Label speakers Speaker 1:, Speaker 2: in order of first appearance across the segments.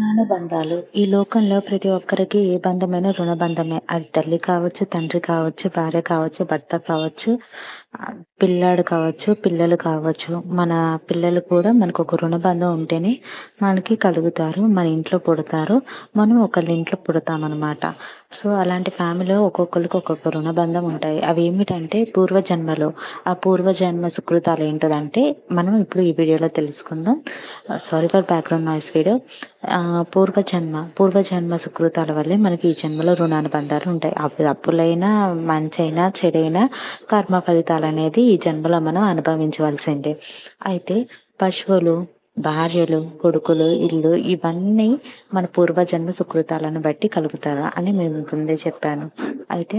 Speaker 1: రుణానుబంధాలు ఈ లోకంలో ప్రతి ఒక్కరికి ఏ బంధమైన రుణబంధమే. అది తల్లి కావచ్చు, తండ్రి కావచ్చు, భార్య కావచ్చు, భర్త కావచ్చు, పిల్లాడు కావచ్చు, పిల్లలు కావచ్చు. మన పిల్లలు కూడా మనకు ఒక రుణబంధం ఉంటేనే మనకి కలుగుతారు. మన ఇంట్లో పుడతారు. మనం ఒకళ్ళ ఇంట్లో పుడతామనమాట. సో అలాంటి ఫ్యామిలీలో ఒక్కొక్కరికి ఒక్కొక్క రుణబంధం ఉంటాయి. అవి ఏమిటంటే పూర్వజన్మలో ఆ పూర్వజన్మ సుకృతాలు ఏంటిదంటే మనం ఇప్పుడు ఈ వీడియోలో తెలుసుకుందాం. Sorry for background noise video. పూర్వజన్మ సుకృతాల వల్లే మనకి ఈ జన్మలో రుణానుబంధాలు ఉంటాయి. అప్పులైనా, మంచైనా, చెడైనా కర్మ ఫలితాలు అనేది ఈ జన్మలో మనం అనుభవించవలసిందే. అయితే పశువులు, భార్యలు, కొడుకులు, ఇల్లు ఇవన్నీ మన పూర్వజన్మ సుకృతాలను బట్టి కలుగుతారు అని మేము ముందే చెప్పాను. అయితే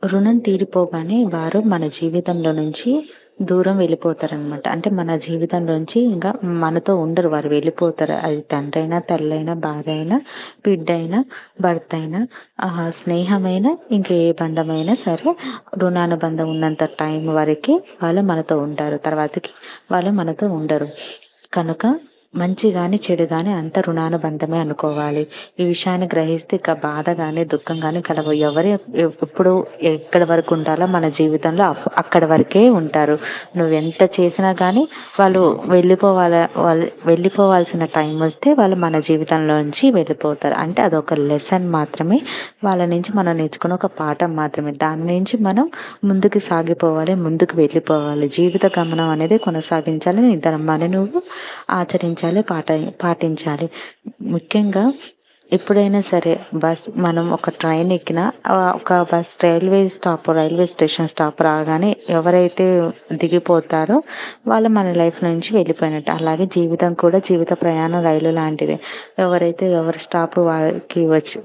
Speaker 1: రుణం తీరిపోగానే వారు మన జీవితంలో నుంచి దూరం వెళ్ళిపోతారనమాట. అంటే మన జీవితంలోంచి ఇంకా మనతో ఉండరు, వారు వెళ్ళిపోతారు. అది తండ్రైనా, తల్లైనా, భార్య అయినా, బిడ్డ అయినా, భర్త అయినా, స్నేహమైనా, ఇంకా ఏ బంధమైనా సరే రుణానుబంధం ఉన్నంత టైం వరకు వాళ్ళు మనతో ఉంటారు. తర్వాతకి వాళ్ళు మనతో ఉండరు. కనుక మంచి కానీ చెడు కానీ అంత రుణానుబంధమే అనుకోవాలి. ఈ విషయాన్ని గ్రహిస్తే ఇక బాధ కానీ దుఃఖం కానీ కలవు. ఎప్పుడు ఎక్కడి వరకు ఉండాలో మన జీవితంలో అక్కడి వరకే ఉంటారు. నువ్వు ఎంత చేసినా కానీ వాళ్ళు వెళ్ళిపోవాల్సిన టైం వస్తే వాళ్ళు మన జీవితంలోంచి వెళ్ళిపోతారు. అంటే అదొక లెసన్ మాత్రమే, వాళ్ళ నుంచి మనం నేర్చుకున్న ఒక పాఠం మాత్రమే. దాని నుంచి మనం ముందుకు సాగిపోవాలి, ముందుకు వెళ్ళిపోవాలి. జీవిత గమనం అనేది కొనసాగించాలి. నీ ధర్మాన్ని నువ్వు ఆచరించాలి, పాటించాలి. ముఖ్యంగా ఎప్పుడైనా సరే మనం ఒక ట్రైన్ ఎక్కినా, ఒక రైల్వే స్టేషన్ స్టాప్ రాగానే ఎవరైతే దిగిపోతారో వాళ్ళు మన లైఫ్ నుంచి వెళ్ళిపోయినట్టు. అలాగే జీవితం కూడా, జీవిత ప్రయాణం రైలు లాంటిదే. ఎవరి స్టాప్ వారికి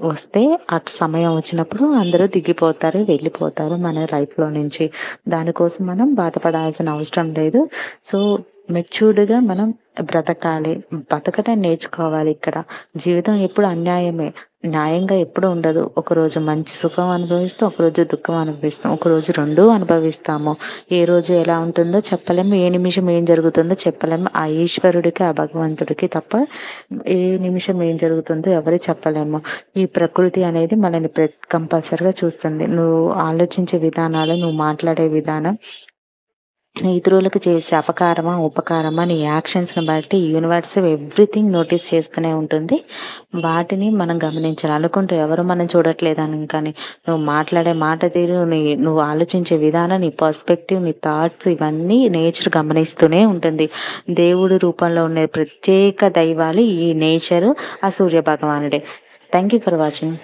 Speaker 1: వస్తే అటు సమయం వచ్చినప్పుడు అందరూ దిగిపోతారు, వెళ్ళిపోతారు మన లైఫ్లో నుంచి. దానికోసం మనం బాధపడాల్సిన అవసరం లేదు. సో మెచ్యూర్డ్గా మనం బతకటం నేర్చుకోవాలి. ఇక్కడ జీవితం ఎప్పుడు అన్యాయమే, న్యాయంగా ఎప్పుడు ఉండదు. ఒకరోజు మంచి సుఖం అనుభవిస్తాం, ఒకరోజు దుఃఖం అనుభవిస్తాం, ఒకరోజు రెండూ అనుభవిస్తాము. ఏ రోజు ఎలా ఉంటుందో చెప్పలేము, ఏ నిమిషం ఏం జరుగుతుందో చెప్పలేము. ఆ ఈశ్వరుడికి, ఆ భగవంతుడికి తప్ప ఏ నిమిషం ఏం జరుగుతుందో ఎవరు చెప్పలేము. ఈ ప్రకృతి అనేది మనల్ని కంపల్సరిగా చూస్తుంది. నువ్వు ఆలోచించే విధానాలు, నువ్వు మాట్లాడే విధానం, ఇతరులకు చేసే అపకారమా, ఉపకారమా, నీ యాక్షన్స్ని బట్టి యూనివర్స్ ఎవ్రీథింగ్ నోటీస్ చేస్తూనే ఉంటుంది. వాటిని మనం గమనించాలి. అనుకుంటూ ఎవరు మనం చూడట్లేదని కానీ నువ్వు మాట్లాడే మాట తీరు, నువ్వు ఆలోచించే విధానం, నీ పర్స్పెక్టివ్, నీ థాట్స్ ఇవన్నీ నేచర్ గమనిస్తూనే ఉంటుంది. దేవుడి రూపంలో ఉండే ప్రత్యేక దైవాలు ఈ నేచరు, ఆ సూర్య భగవానుడే. Thank you for watching.